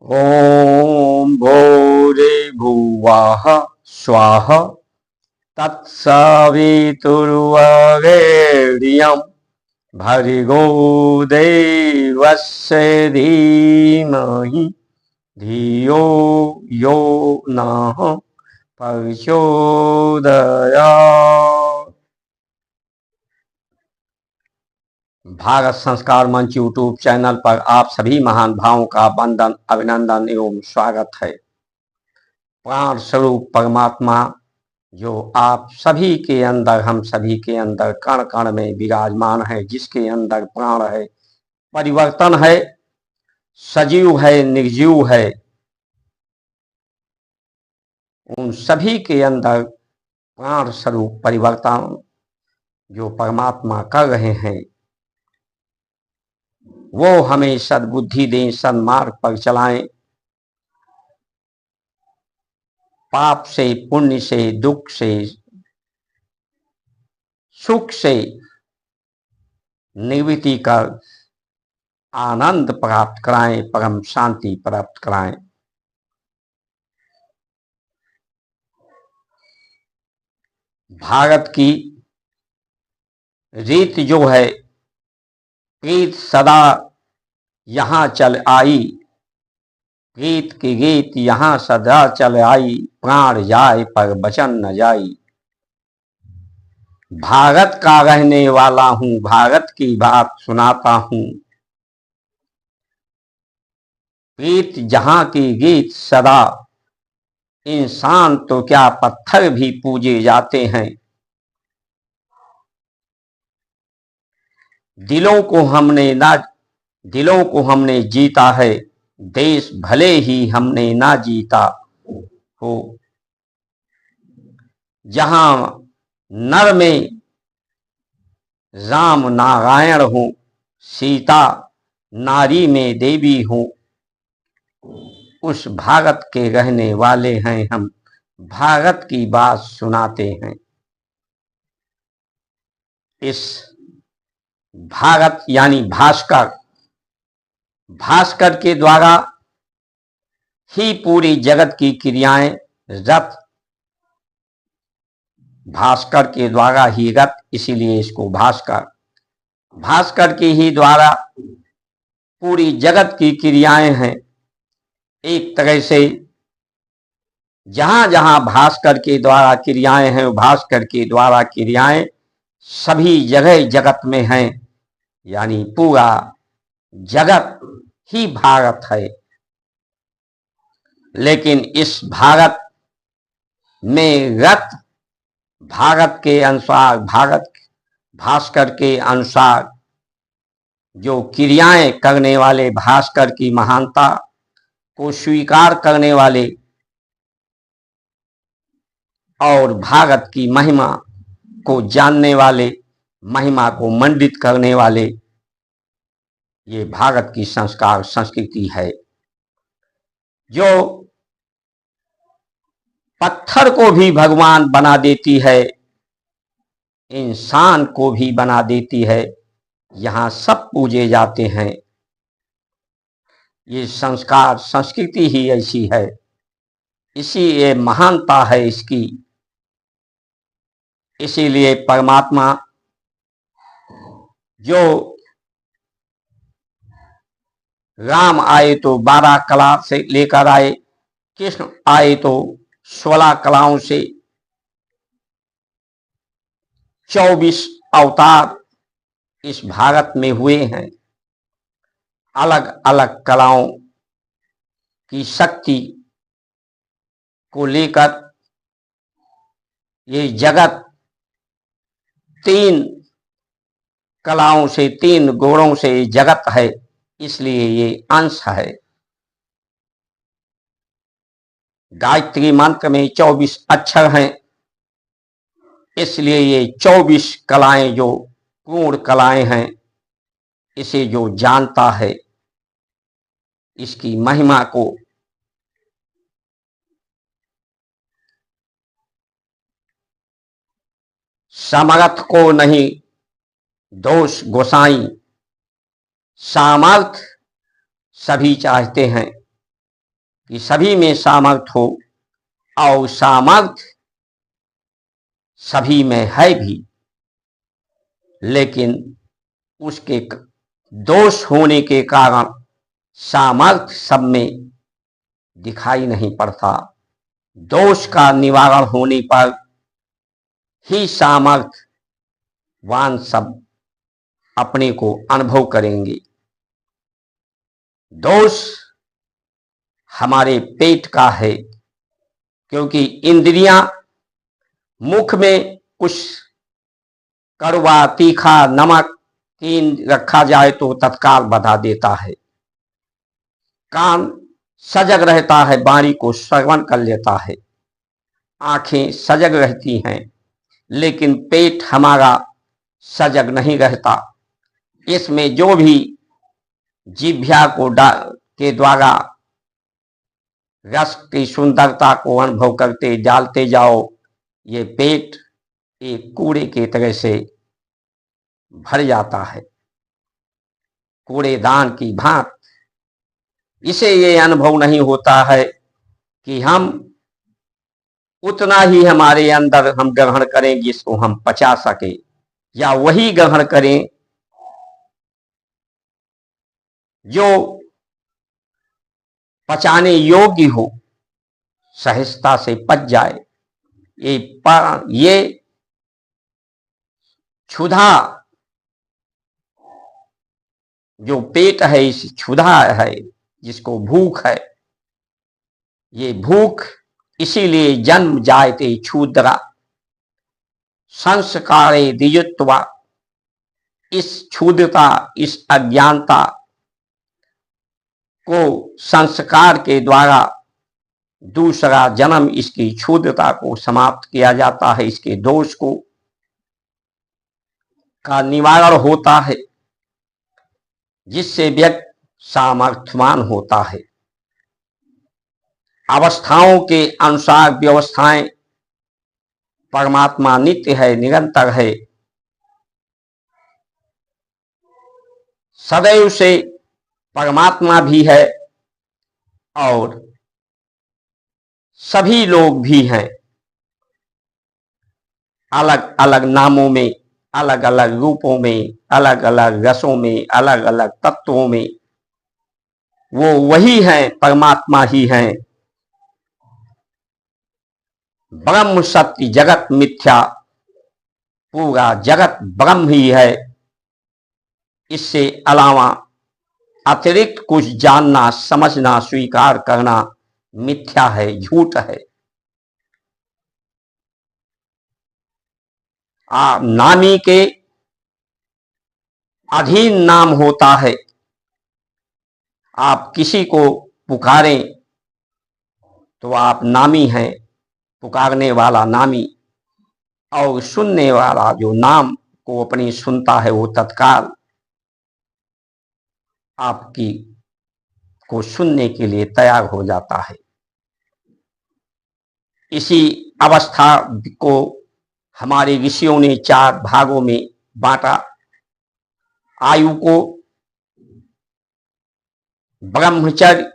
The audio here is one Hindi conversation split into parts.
ॐ भूरिभुवः स्वः तत्सवितुर्वरेण्यं भर्गो देवस्य धीमहि धियो यो नः प्रचोदयात्। भारत संस्कार मंच यूट्यूब चैनल पर आप सभी महान भावों का वंदन, अभिनंदन एवं स्वागत है। प्राण स्वरूप परमात्मा जो आप सभी के अंदर, हम सभी के अंदर कण कण में विराजमान है, जिसके अंदर प्राण है, परिवर्तन है, सजीव है, निर्जीव है, उन सभी के अंदर प्राण स्वरूप परिवर्तन जो परमात्मा कर रहे हैं, वो हमें सद्बुद्धि दें, सन्मार्ग पर चलाएं, पाप से, पुण्य से, दुख से, सुख से निवृत्ति कर आनंद प्राप्त कराएं, परम शांति प्राप्त कराएं। भारत की रीत जो है, प्रीत सदा यहाँ चल आई, प्रीत की रीत यहाँ सदा चल आई, प्राण जाए पर वचन न जाई। भारत का रहने वाला हूं, भारत की बात सुनाता हूं, प्रीत जहां की गीत सदा, इंसान तो क्या पत्थर भी पूजे जाते हैं। दिलों को हमने जीता है, देश भले ही हमने ना जीता हो। जहां नर में राम नारायण हो, सीता नारी में देवी हो, उस भारत के रहने वाले हैं हम, भारत की बात सुनाते हैं। इस भारत यानी भास्कर के द्वारा ही पूरी जगत की क्रियाएं रत, भास्कर के द्वारा ही रत, इसीलिए इसको भास्कर के ही द्वारा पूरी जगत की क्रियाएं हैं। एक तरह से जहां जहां भास्कर के द्वारा क्रियाएं हैं, भास्कर के द्वारा क्रियाएं सभी जगह जगत में हैं, यानी पूरा जगत ही भारत है। लेकिन इस भारत में रत भारत के अनुसार, भास्कर के अनुसार जो क्रियाएं करने वाले, भास्कर की महानता को स्वीकार करने वाले और भारत की महिमा को जानने वाले, महिमा को मंडित करने वाले, ये भारत की संस्कार संस्कृति है, जो पत्थर को भी भगवान बना देती है, इंसान को भी बना देती है। यहाँ सब पूजे जाते हैं। ये संस्कार संस्कृति ही ऐसी है, इसी ये महानता है इसकी। इसीलिए परमात्मा जो राम आए तो 12 कला से लेकर आए, कृष्ण आए तो 16 कलाओं से 24 अवतार इस भारत में हुए हैं। अलग अलग कलाओं की शक्ति को लेकर ये जगत 3 कलाओं से, 3 गुणों से जगत है, इसलिए ये अंश है। गायत्री मंत्र में 24 अक्षर हैं, इसलिए ये 24 कलाएं जो पूर्ण कलाएं हैं, इसे जो जानता है, इसकी महिमा को समर्थ को नहीं दोष गोसाई, सामर्थ सभी चाहते हैं, कि सभी में सामर्थ्य हो और सामर्थ्य सभी में है भी, लेकिन उसके दोष होने के कारण सामर्थ्य सब में दिखाई नहीं पड़ता। दोष का निवारण होने पर ही सामर्थ्यवान सब अपने को अनुभव करेंगे। दोष हमारे पेट का है, क्योंकि इंद्रियां मुख में कुछ कड़वा तीखा नमक कीन रखा जाए तो तत्काल बता देता है। कान सजग रहता है, वाणी को श्रवण कर लेता है। आंखें सजग रहती हैं, लेकिन पेट हमारा सजग नहीं रहता। इसमें जो भी जिह्वा के द्वारा रस की सुंदरता को अनुभव करते डालते जाओ, ये पेट एक कूड़े के तरह से भर जाता है, कूड़ेदान की भांति। इसे ये अनुभव नहीं होता है कि हम उतना ही हमारे अंदर हम ग्रहण करें जिसको हम पचा सके, या वही ग्रहण करें जो पचाने योग्य हो, सहजता से पच जाए। ये क्षुधा जो पेट है, इस क्षुधा है जिसको भूख है, ये भूख इसीलिए जन्म जायते क्षुद्रा संस्कारे द्विजत्वा। इस क्षुद्रता, इस अज्ञानता को संस्कार के द्वारा दूसरा जन्म इसकी क्षुद्रता को समाप्त किया जाता है, इसके दोष को का निवारण होता है, जिससे व्यक्ति सामर्थ्यवान होता है। अवस्थाओं के अनुसार व्यवस्थाएं, परमात्मा नित्य है, निरंतर है, सदैव से परमात्मा भी है और सभी लोग भी हैं। अलग अलग नामों में, अलग अलग रूपों में, अलग अलग रसों में, अलग अलग तत्वों में वो वही हैं, परमात्मा ही हैं। ब्रह्म सत्य, जगत मिथ्या, पूरा जगत ब्रह्म ही है। इससे अलावा अतिरिक्त कुछ जानना, समझना, स्वीकार करना मिथ्या है, झूठ है। नामी के अधीन नाम होता है। आप किसी को पुकारें तो आप नामी हैं, पुकारने वाला नामी, और सुनने वाला जो नाम को अपनी सुनता है वो तत्काल आपकी को सुनने के लिए तैयार हो जाता है। इसी अवस्था को हमारे ऋषियों ने 4 भागों में बांटा। आयु को ब्रह्मचर्य,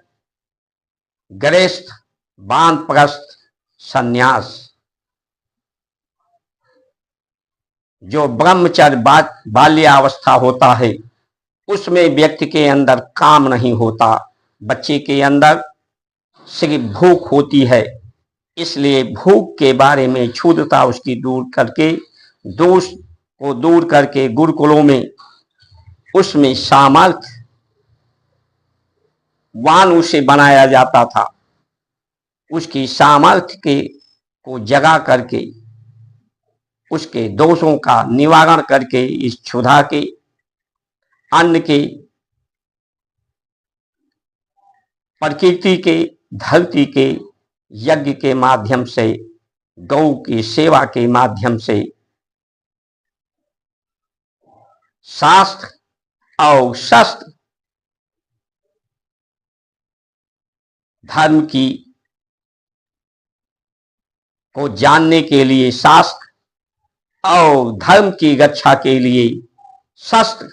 गृहस्थ, वानप्रस्थ, संन्यास। जो ब्रह्मचर्य बाल्यावस्था होता है, उसमें व्यक्ति के अंदर काम नहीं होता, बच्चे के अंदर सिर्फ भूख होती है। इसलिए भूख के बारे में क्षुद्रता उसकी दूर करके, दोष को दूर करके गुरुकुलों में उसमें सामर्थ्य वान उसे बनाया जाता था। उसकी सामर्थ्य के को जगा करके, उसके दोषों का निवारण करके, इस क्षुधा के, अन्न के, प्रकृति के, धरती के यज्ञ के माध्यम से, गौ की सेवा के माध्यम से, शास्त्र और शस्त्र धर्म की को जानने के लिए शास्त्र और धर्म की रक्षा के लिए शस्त्र,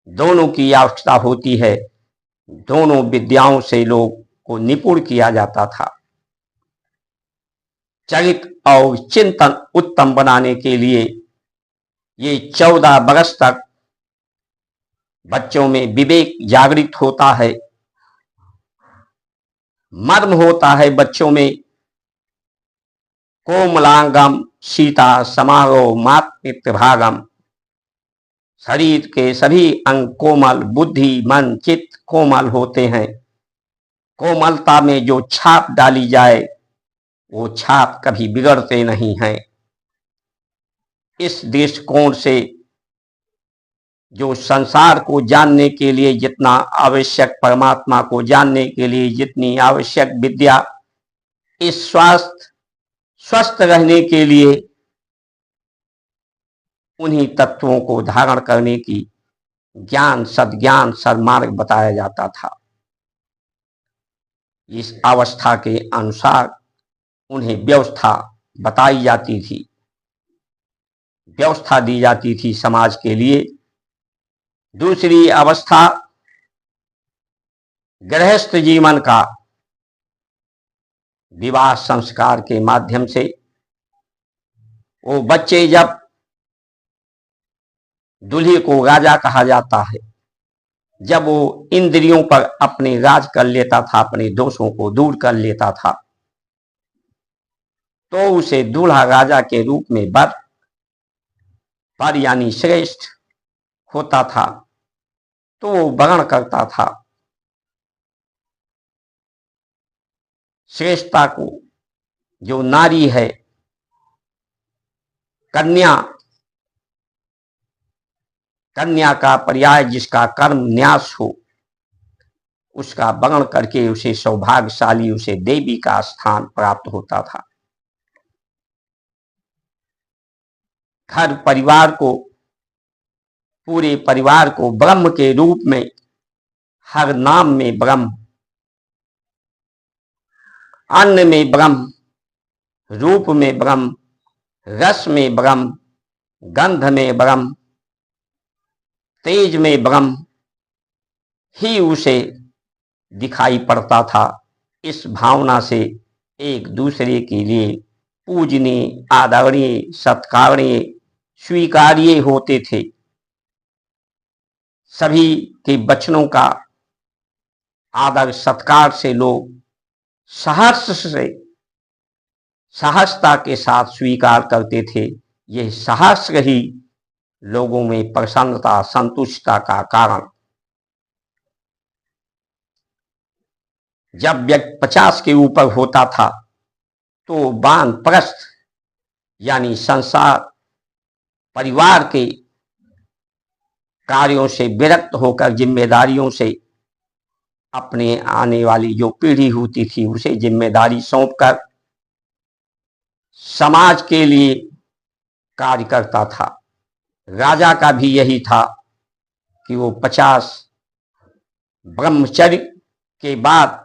दोनों की आवश्यकता होती है। दोनों विद्याओं से लोग को निपुण किया जाता था। चरित्र और चिंतन उत्तम बनाने के लिए ये 14 वर्ष तक बच्चों में विवेक जागृत होता है, मर्म होता है बच्चों में, कोमलांगम सीता समारोह मातृ भागम। शरीर के सभी अंग कोमल, बुद्धि मन चित्त कोमल होते हैं। कोमलता में जो छाप डाली जाए वो छाप कभी बिगड़ते नहीं हैं। इस दृष्टिकोण से जो संसार को जानने के लिए जितना आवश्यक, परमात्मा को जानने के लिए जितनी आवश्यक विद्या, इस स्वस्थ रहने के लिए उन्हीं तत्वों को धारण करने की ज्ञान, सद्ज्ञान, सन्मार्ग बताया जाता था। इस अवस्था के अनुसार उन्हें व्यवस्था बताई जाती थी, व्यवस्था दी जाती थी समाज के लिए। दूसरी अवस्था गृहस्थ जीवन का, विवाह संस्कार के माध्यम से वो बच्चे, जब दूल्हे को राजा कहा जाता है, जब वो इंद्रियों पर अपने राज कर लेता था, अपने दोषों को दूर कर लेता था, तो उसे दूल्हा राजा के रूप में वर पर यानी श्रेष्ठ होता था, तो वो वर्ण करता था। श्रेष्ठता को जो नारी है, कन्या, कन्या का पर्याय जिसका कर्म न्यास हो, उसका वर्ण करके उसे सौभाग्यशाली, उसे देवी का स्थान प्राप्त होता था। घर परिवार को, पूरे परिवार को ब्रह्म के रूप में, हर नाम में ब्रह्म, अन्न में ब्रह्म, रूप में ब्रह्म, रस में ब्रह्म, गंध में ब्रह्म, तेज में ब्रह्म ही उसे दिखाई पड़ता था। इस भावना से एक दूसरे के लिए पूजनीय, आदरणीय, सत्कारणीय, स्वीकार्य होते थे। सभी के वचनों का आदर सत्कार से लोग सहजता के साथ स्वीकार करते थे। यह सहर्ष ही लोगों में प्रसन्नता, संतुष्टता का कारण। जब व्यक्ति 50 के ऊपर होता था तो वानप्रस्थ यानी संसार परिवार के कार्यों से विरक्त होकर, जिम्मेदारियों से अपने आने वाली जो पीढ़ी होती थी उसे जिम्मेदारी सौंपकर समाज के लिए कार्य करता था। राजा का भी यही था कि वो 50 ब्रह्मचर्य के बाद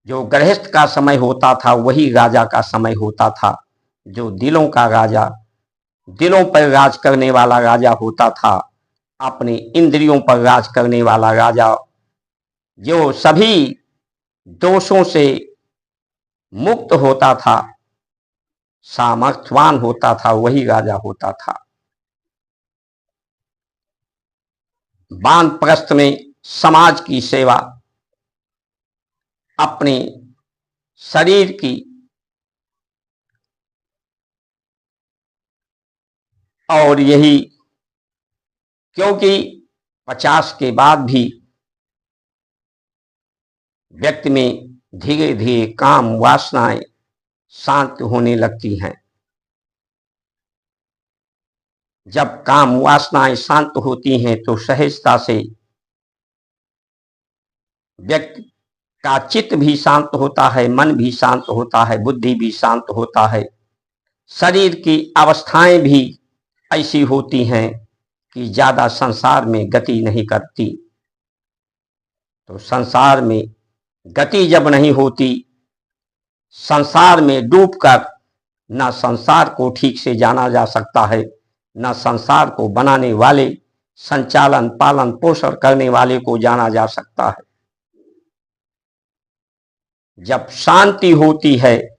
जो गृहस्थ का समय होता था वही राजा का समय होता था। जो दिलों का राजा, दिलों पर राज करने वाला राजा होता था, अपने इंद्रियों पर राज करने वाला राजा, जो सभी दोषों से मुक्त होता था, सामर्थ्यवान होता था, वही राजा होता था। वानप्रस्थ में समाज की सेवा, अपने शरीर की और यही, क्योंकि 50 के बाद भी व्यक्ति में धीरे धीरे काम वासनाएं शांत होने लगती हैं। जब काम वासनाएं शांत होती हैं तो सहजता से व्यक्ति का चित्त भी शांत होता है, मन भी शांत होता है, बुद्धि भी शांत होता है। शरीर की अवस्थाएं भी ऐसी होती हैं कि ज्यादा संसार में गति नहीं करती। तो संसार में गति जब नहीं होती, संसार में डूबकर न संसार को ठीक से जाना जा सकता है, न संसार को बनाने वाले, संचालन, पालन, पोषण करने वाले को जाना जा सकता है। जब शांति होती है,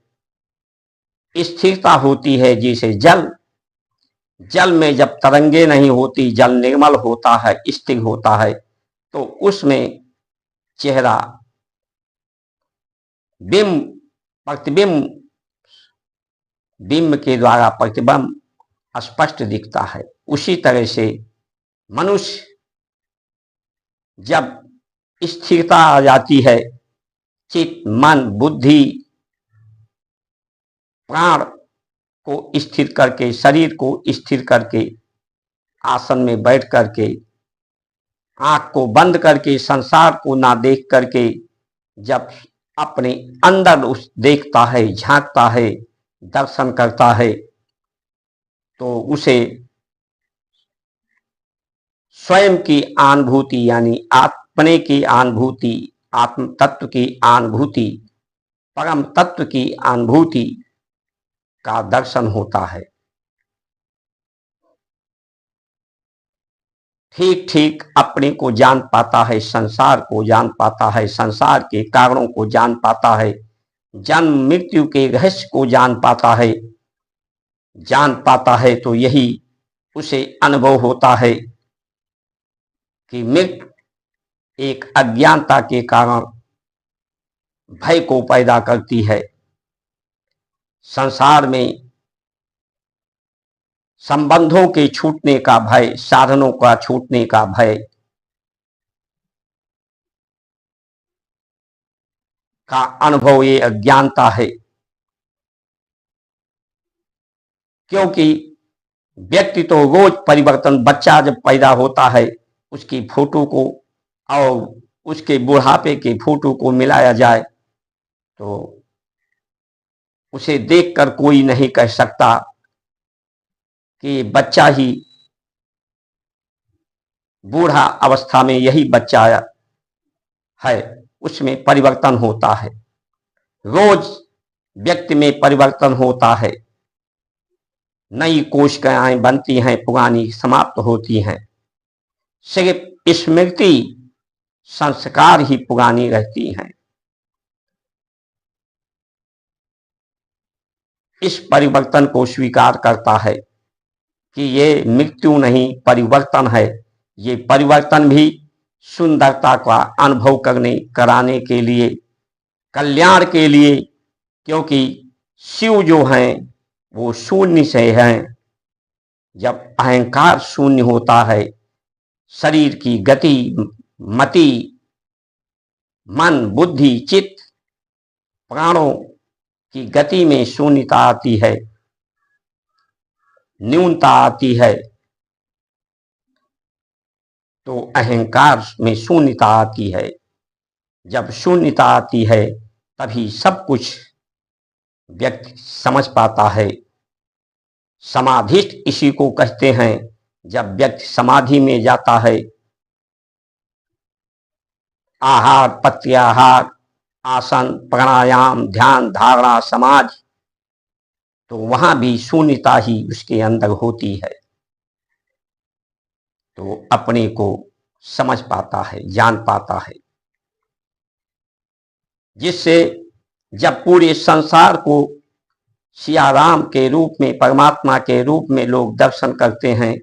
स्थिरता होती है, जैसे जल में जब तरंगे नहीं होती, जल निर्मल होता है, स्थिर होता है, तो उसमें चेहरा प्रतिबिंब के द्वारा प्रतिबिंब स्पष्ट दिखता है। उसी तरह से मनुष्य जब स्थिरता आ जाती है, चित्त, मन, बुद्धि, प्राण को स्थिर करके, शरीर को स्थिर करके, आसन में बैठ करके, आंख को बंद करके, संसार को ना देख करके जब अपने अंदर उस देखता है, झांकता है, दर्शन करता है, तो उसे स्वयं की अनुभूति यानी अपने की अनुभूति, आत्म तत्व की अनुभूति, परम तत्व की अनुभूति का दर्शन होता है। ठीक ठीक अपने को जान पाता है, संसार को जान पाता है, संसार के कारणों को जान पाता है, जन्म मृत्यु के रहस्य को जान पाता है, तो यही उसे अनुभव होता है कि मृत्यु एक अज्ञानता के कारण भय को पैदा करती है। संसार में संबंधों के छूटने का भय, साधनों का छूटने का भय का अनुभव ये अज्ञानता है। क्योंकि व्यक्ति तो रोज परिवर्तन, बच्चा जब पैदा होता है उसकी फोटो को और उसके बुढ़ापे के फोटो को मिलाया जाए तो उसे देखकर कोई नहीं कह सकता कि बच्चा ही बूढ़ा अवस्था में यही बच्चा है, उसमें परिवर्तन होता है। रोज व्यक्ति में परिवर्तन होता है, नई कोशिकाएं बनती हैं, पुरानी समाप्त होती हैं, सिर्फ स्मृति संस्कार ही पुरानी रहती हैं। इस परिवर्तन को स्वीकार करता है कि ये मृत्यु नहीं, परिवर्तन है। ये परिवर्तन भी सुंदरता का अनुभव कराने के लिए, कल्याण के लिए, क्योंकि शिव जो हैं वो शून्य से हैं। जब अहंकार शून्य होता है, शरीर की गति, मति, मन, बुद्धि, चित्त, प्राणों की गति में शून्यता आती है, न्यूनता आती है, तो अहंकार में शून्यता आती है। जब शून्यता आती है तभी सब कुछ व्यक्ति समझ पाता है। समाधिस्थ इसी को कहते हैं। जब व्यक्ति समाधि में जाता है, आहार, प्रत्याहार, आसन, प्राणायाम, ध्यान, धारणा, समाधि, तो वहां भी शून्यता ही उसके अंदर होती है, तो अपने को समझ पाता है, जान पाता है, जिससे जब पूरे संसार को सिया राम के रूप में, परमात्मा के रूप में लोग दर्शन करते हैं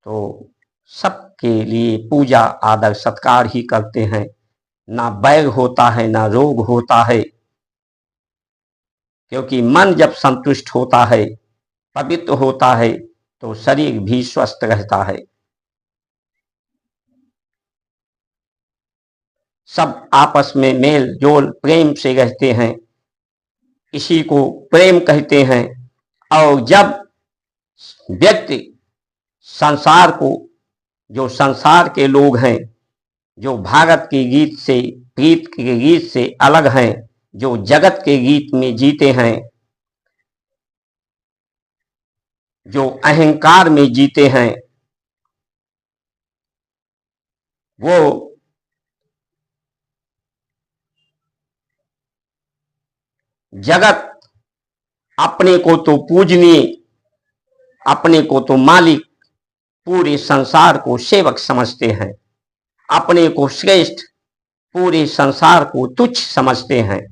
तो सबके लिए पूजा, आदर, सत्कार ही करते हैं। ना बैर होता है, ना रोग होता है, क्योंकि मन जब संतुष्ट होता है, पवित्र होता है, तो शरीर भी स्वस्थ रहता है। सब आपस में मेल जोल प्रेम से रहते हैं, इसी को प्रेम कहते हैं। और जब व्यक्ति संसार को, जो संसार के लोग हैं, जो भारत के गीत से, प्रीत के गीत से अलग हैं, जो जगत के गीत में जीते हैं, जो अहंकार में जीते हैं, वो जगत अपने को तो पूजनीय, अपने को तो मालिक, पूरे संसार को सेवक समझते हैं, अपने को श्रेष्ठ, पूरे संसार को तुच्छ समझते हैं।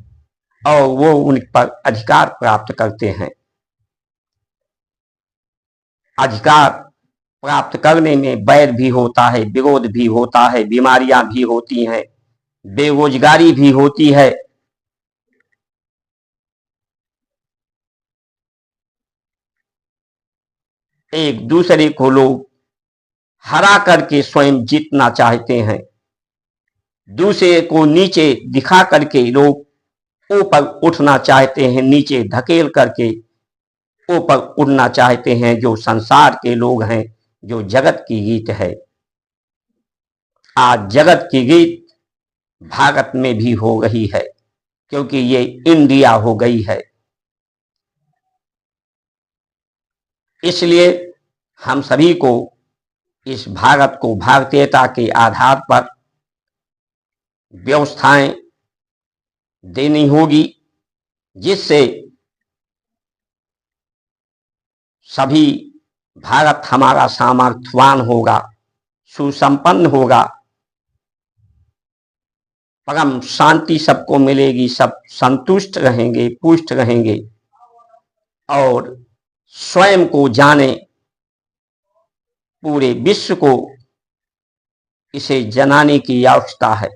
और वो उन पर अधिकार प्राप्त करते हैं। अधिकार प्राप्त करने में वैर भी होता है, विरोध भी होता है, बीमारियां भी होती हैं, बेरोजगारी भी होती है। एक दूसरे को लोग हरा करके स्वयं जीतना चाहते हैं, दूसरे को नीचे दिखा करके लोग ऊपर उठना चाहते हैं, नीचे धकेल करके ऊपर उड़ना चाहते हैं। जो संसार के लोग हैं, जो जगत की रीत है, आज जगत की रीत भारत में भी हो रही है, क्योंकि ये इंडिया हो गई है। इसलिए हम सभी को इस भारत को भारतीयता के आधार पर व्यवस्थाएं देनी होगी, जिससे सभी भारत हमारा सामर्थ्यवान होगा, सुसंपन्न होगा, परम शांति सबको मिलेगी, सब संतुष्ट रहेंगे, पुष्ट रहेंगे और स्वयं को जाने, पूरे विश्व को इसे जनाने की आवश्यकता है,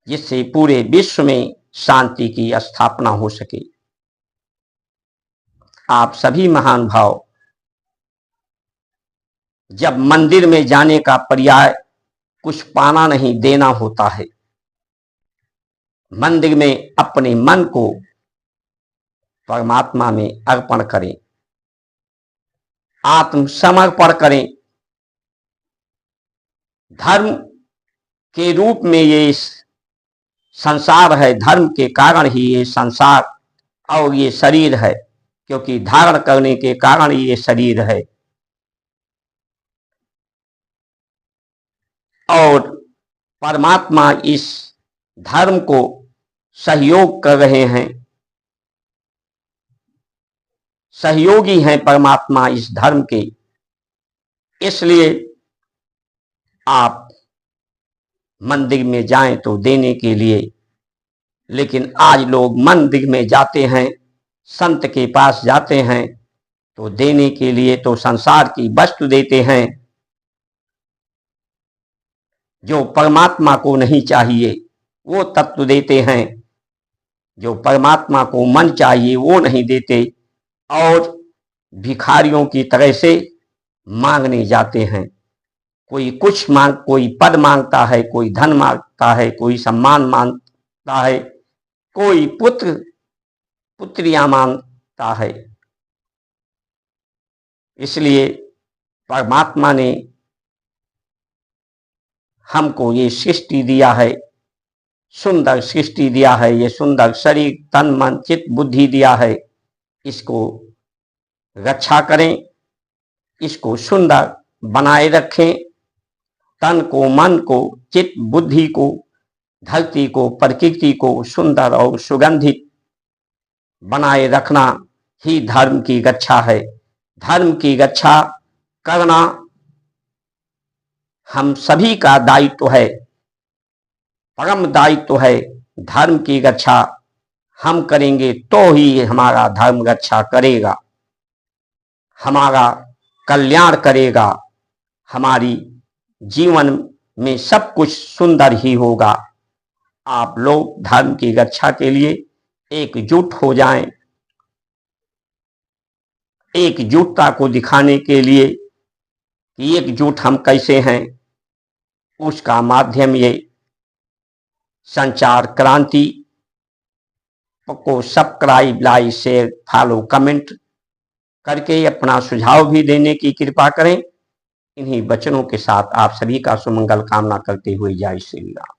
जिससे पूरे विश्व में शांति की स्थापना हो सके। आप सभी महान भाव, जब मंदिर में जाने का पर्याय कुछ पाना नहीं, देना होता है, मंदिर में अपने मन को परमात्मा में अर्पण करें, आत्मसमर्पण करें। धर्म के रूप में ये संसार है, धर्म के कारण ही ये संसार और ये शरीर है, क्योंकि धारण करने के कारण ये शरीर है। और परमात्मा इस धर्म को सहयोग कर रहे हैं, सहयोगी हैं परमात्मा इस धर्म के। इसलिए आप मंदिर में जाएं तो देने के लिए, लेकिन आज लोग मंदिर में जाते हैं, संत के पास जाते हैं तो देने के लिए तो संसार की वस्तु देते हैं, जो परमात्मा को नहीं चाहिए वो तत्व देते हैं, जो परमात्मा को मन चाहिए वो नहीं देते, और भिखारियों की तरह से मांगने जाते हैं। कोई कुछ मांग, कोई पद मांगता है, कोई धन मांगता है, कोई सम्मान मांगता है, कोई पुत्र पुत्रियां मांगता है। इसलिए परमात्मा ने हमको ये सृष्टि दिया है, सुंदर सृष्टि दिया है, ये सुंदर शरीर, तन, मन, चित्त, बुद्धि दिया है। इसको रक्षा करें, इसको सुंदर बनाए रखें। तन को, मन को, चित्त, बुद्धि को, धरती को, प्रकृति को सुंदर और सुगंधित बनाए रखना ही धर्म की रक्षा है। धर्म की रक्षा करना हम सभी का दायित्व है, परम दायित्व है। धर्म की रक्षा हम करेंगे तो ही हमारा धर्म रक्षा करेगा, हमारा कल्याण करेगा, हमारी जीवन में सब कुछ सुंदर ही होगा। आप लोग धर्म की रक्षा के लिए एकजुट हो जाएं। एकजुटता को दिखाने के लिए कि एकजुट हम कैसे हैं, उसका माध्यम ये संचार क्रांति को subscribe, like, share, follow, comment करके अपना सुझाव भी देने की कृपा करें। इन्हीं वचनों के साथ आप सभी का सुमंगल कामना करते हुए जय श्री राम।